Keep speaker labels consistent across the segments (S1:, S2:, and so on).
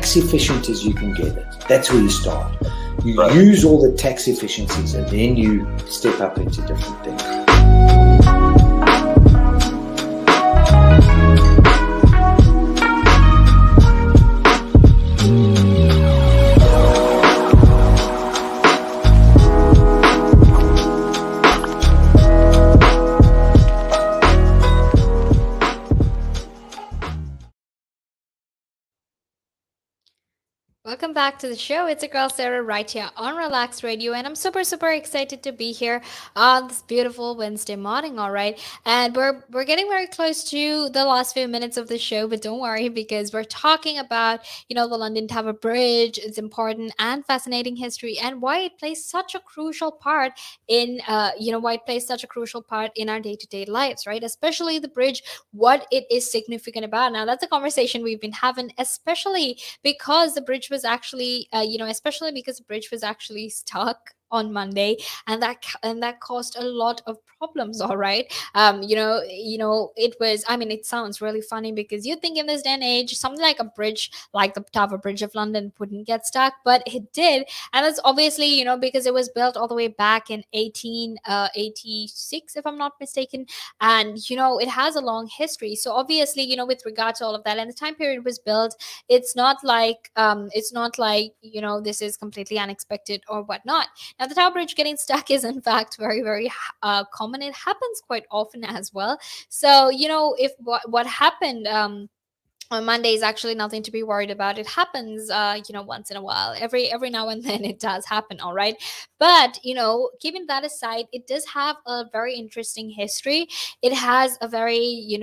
S1: tax efficient as you can get it. That's where you start. You
S2: Right.
S1: use all the tax efficiencies, and then you step up into different things.
S3: Welcome back to the show. It's a girl Sarah right here on Relax Radio, and I'm super excited to be here on this beautiful Wednesday morning. All right, and we're getting very close to the last few minutes of the show, but don't worry because we're talking about the London Tower Bridge, its important and fascinating history, and why it plays such a crucial part in why it plays such a crucial part in our day to day lives, right? Especially the bridge, what it is significant about. Now that's a conversation we've been having, especially because the bridge was actually especially because the bridge was actually stuck on Monday, and that caused a lot of problems. All right, it was. I mean, it sounds really funny because you think in this day and age, something like a bridge, like the Tower Bridge of London, wouldn't get stuck, but it did, and it's obviously because it was built all the way back in 1886, if I'm not mistaken, and it has a long history. So obviously, with regard to all of that, and the time period it was built, it's not like this is completely unexpected or whatnot. Now the Tower Bridge getting stuck is in fact very common. It happens quite often as well. So if what happened on Monday is actually nothing to be worried about. It happens, once in a while. Every now and then it does happen. All right, but keeping that aside, it does have a very interesting history. It has a very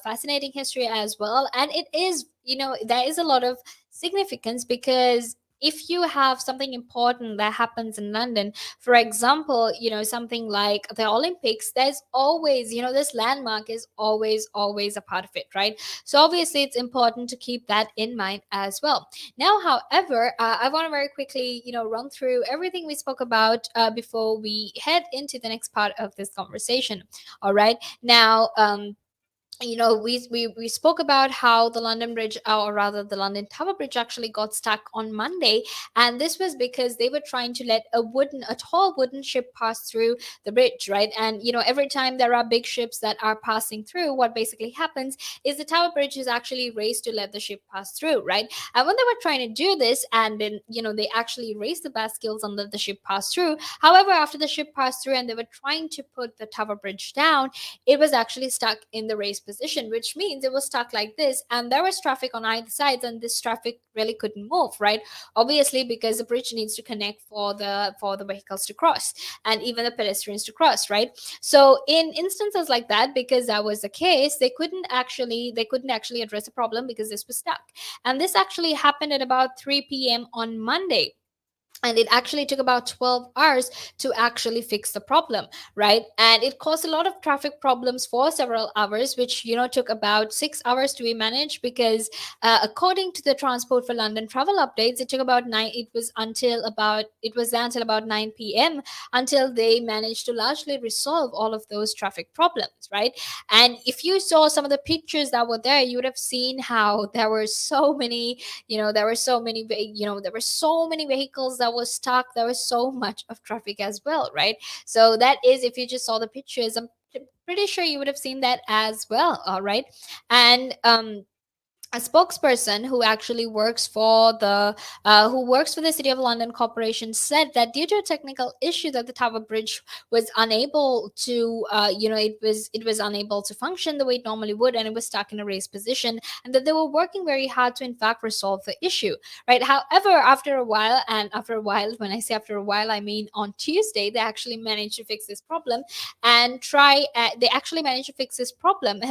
S3: fascinating history as well, and it is there is a lot of significance because if you have something important that happens in London, for example, something like the Olympics, there's always, this landmark is always a part of it, right? So obviously, it's important to keep that in mind as well. Now, however, I want to very quickly, run through everything we spoke about before we head into the next part of this conversation. All right. Now, we spoke about how the London Bridge, or rather the London Tower Bridge, actually got stuck on Monday, and this was because they were trying to let a tall wooden ship pass through the bridge, right? And every time there are big ships that are passing through, what basically happens is the Tower Bridge is actually raised to let the ship pass through, right? And when they were trying to do this, and then they actually raised the basculates and let the ship pass through. However, after the ship passed through and they were trying to put the Tower Bridge down, it was actually stuck in the raised position, which means it was stuck like this, and there was traffic on either side, and this traffic really couldn't move, right? Obviously, because the bridge needs to connect for the vehicles to cross and even the pedestrians to cross, right? So in instances like that, because that was the case, they couldn't actually address the problem because this was stuck. And this actually happened at about 3 p.m. on Monday, and it actually took about 12 hours to actually fix the problem, right? And it caused a lot of traffic problems for several hours, which took about 6 hours to be managed, because according to the Transport for London travel updates, it took about 9 it was there until about 9 p.m. until they managed to largely resolve all of those traffic problems, right? And if you saw some of the pictures that were there, you would have seen how there were so many there were so many vehicles that was stuck. There was so much of traffic as well, right? So that is, if you just saw the pictures, I'm pretty sure you would have seen that as well. All right. And a spokesperson who actually works for the City of London Corporation said that due to a technical issue, that the Tower Bridge was unable to it was unable to function the way it normally would, and it was stuck in a raised position, and that they were working very hard to in fact resolve the issue, right? However, after a while, when I say after a while, I mean on Tuesday, they actually managed to fix this problem and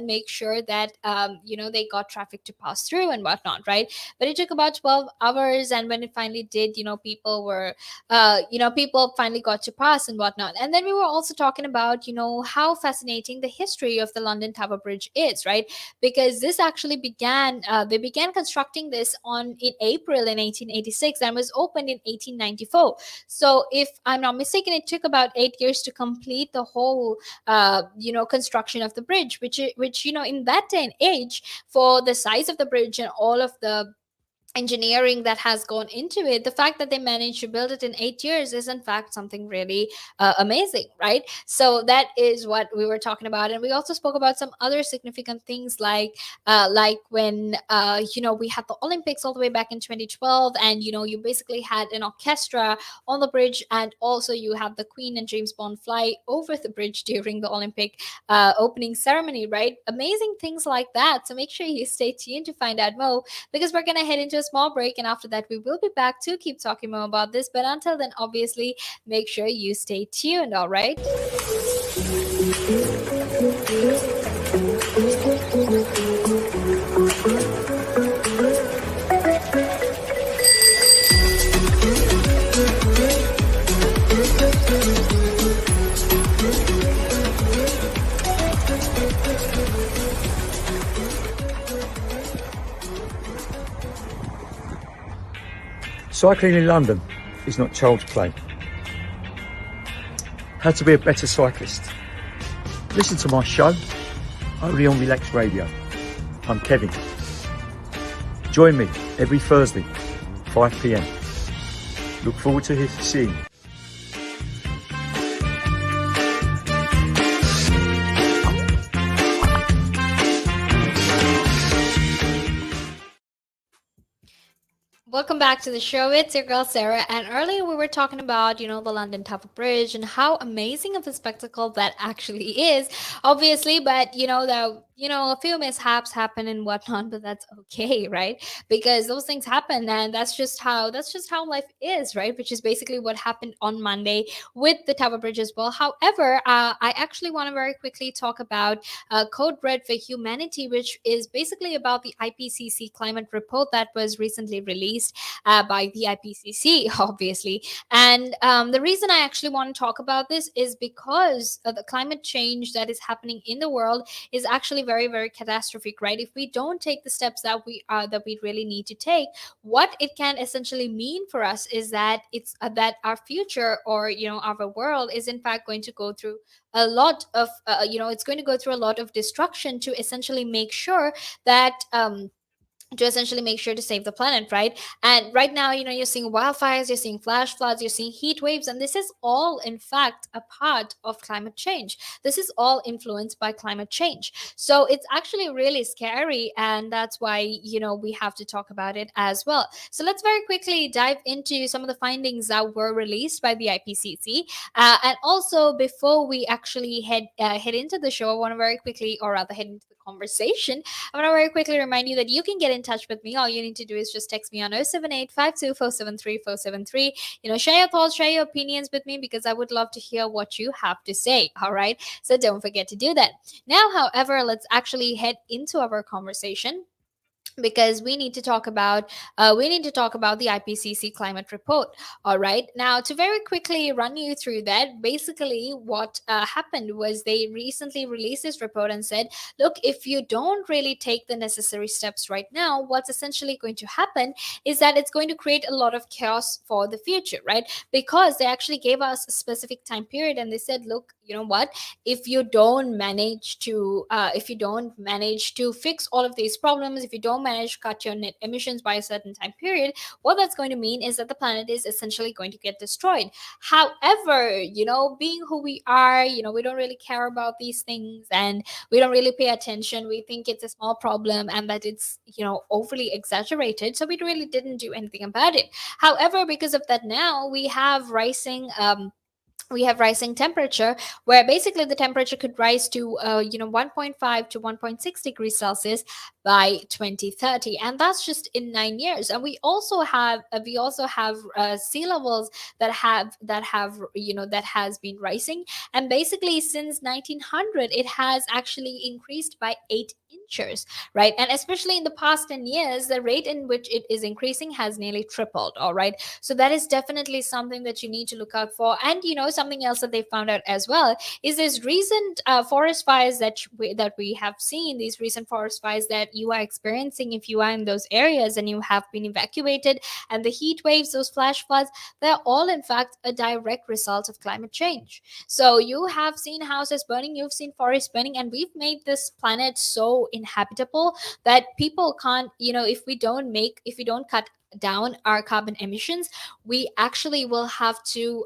S3: make sure that they got traffic to pass through and whatnot, right? But it took about 12 hours, and when it finally did, people finally got to pass and whatnot. And then we were also talking about how fascinating the history of the London Tower Bridge is, right? Because this actually they began constructing this in April in 1886 and was opened in 1894. So if I'm not mistaken, it took about 8 years to complete the whole construction of the bridge, which in that day and age, for the size of the bridge and all of the engineering that has gone into it, the fact that they managed to build it in 8 years is in fact something really amazing, right? So that is what we were talking about. And we also spoke about some other significant things, like when we had the Olympics all the way back in 2012, and you basically had an orchestra on the bridge, and also you had the Queen and James Bond fly over the bridge during the Olympic opening ceremony, right? Amazing things like that. So make sure you stay tuned to find out more, because we're going to head into a small break, and after that we will be back to keep talking more about this. But until then, obviously, make sure you stay tuned. All right.
S2: Cycling in London is not child's play. How to be a better cyclist. Listen to my show, only on Relaks Radio. I'm Kevin. Join me every Thursday, 5 p.m. Look forward to seeing you.
S3: Welcome back to the show. It's your girl Sarah, and earlier we were talking about, the London Tower Bridge and how amazing of a spectacle that actually is, obviously. But a few mishaps happen and whatnot, but that's okay, right? Because those things happen, and that's just how life is, right? Which is basically what happened on Monday with the Tower Bridge as well. However, I actually want to very quickly talk about Code Red for Humanity, which is basically about the IPCC climate report that was recently released by the IPCC, obviously. And the reason I actually want to talk about this is because the climate change that is happening in the world is actually very, very catastrophic, right? If we don't take the steps that we really need to take, what it can essentially mean for us is that it's that our future, or our world, is in fact going to go through a lot of it's going to go through a lot of destruction to essentially make sure that to save the planet, right? And right now, you're seeing wildfires, you're seeing flash floods, you're seeing heat waves, and this is all in fact a part of climate change. This is all influenced by climate change. So it's actually really scary, and that's why we have to talk about it as well. So let's very quickly dive into some of the findings that were released by the IPCC. And also, before we actually head into the show, I want to very quickly, or rather head into the conversation, I want to very quickly remind you that you can get in touch with me. All you need to do is just text me on 078 Share your thoughts, share your opinions with me, because I would love to hear what you have to say. All right. So don't forget to do that. Now, however, let's actually head into our conversation, because we need to talk about the IPCC climate report. All right. Now, to very quickly run you through that, basically what happened was they recently released this report and said, look, if you don't really take the necessary steps right now, what's essentially going to happen is that it's going to create a lot of chaos for the future, right? Because they actually gave us a specific time period, and they said, look, you know what, if you don't manage to fix all of these problems, if you don't manage to cut your net emissions by a certain time period, what that's going to mean is that the planet is essentially going to get destroyed. However, being who we are, we don't really care about these things, and we don't really pay attention. We think it's a small problem and that it's overly exaggerated, so we really didn't do anything about it. However, because of that, now we have rising temperature, where basically the temperature could rise to 1.5 to 1.6 degrees Celsius by 2030, and that's just in 9 years. And we also have sea levels that has been rising, and basically since 1900 it has actually increased by 8 inches, right? And especially in the past 10 years, the rate in which it is increasing has nearly tripled. All right. So that is definitely something that you need to look out for. And something else that they found out as well is this recent forest fires that we have seen, these recent forest fires that you are experiencing. If you are in those areas and you have been evacuated, and the heat waves, those flash floods, they're all in fact a direct result of climate change. So you have seen houses burning, you've seen forests burning, and we've made this planet so so inhabitable that people can't, if we don't cut down our carbon emissions, we actually will have to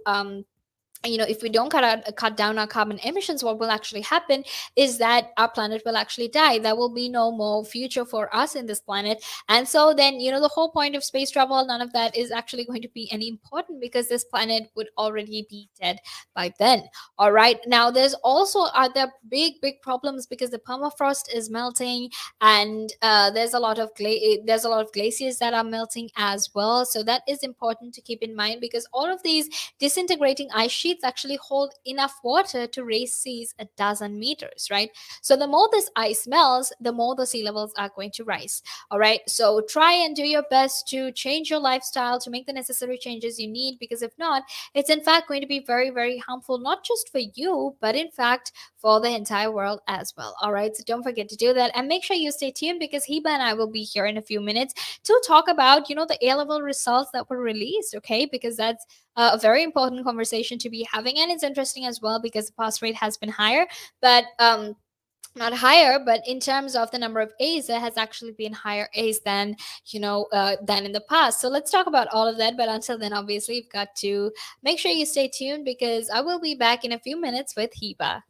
S3: if we don't cut down our carbon emissions, what will actually happen is that our planet will actually die. There will be no more future for us in this planet. And so then, the whole point of space travel, none of that is actually going to be any important, because this planet would already be dead by then. All right, now there's also other big problems, because the permafrost is melting, and there's a lot of glaciers that are melting as well. So that is important to keep in mind, because all of these disintegrating ice sheets actually hold enough water to raise seas 1,000 meters, right? So the more this ice melts, the more the sea levels are going to rise. All right. So try and do your best to change your lifestyle, to make the necessary changes you need, because if not, it's in fact going to be very, very harmful, not just for you, but in fact for the entire world as well. All right. So don't forget to do that, and make sure you stay tuned, because Heba and I will be here in a few minutes to talk about, the A level results that were released. Okay. Because that's a very important conversation to be having, and it's interesting as well, because the pass rate has been higher, but not higher, but in terms of the number of A's, there has actually been higher A's than than in the past. So let's talk about all of that, but until then, obviously, you've got to make sure you stay tuned, because I will be back in a few minutes with Heba.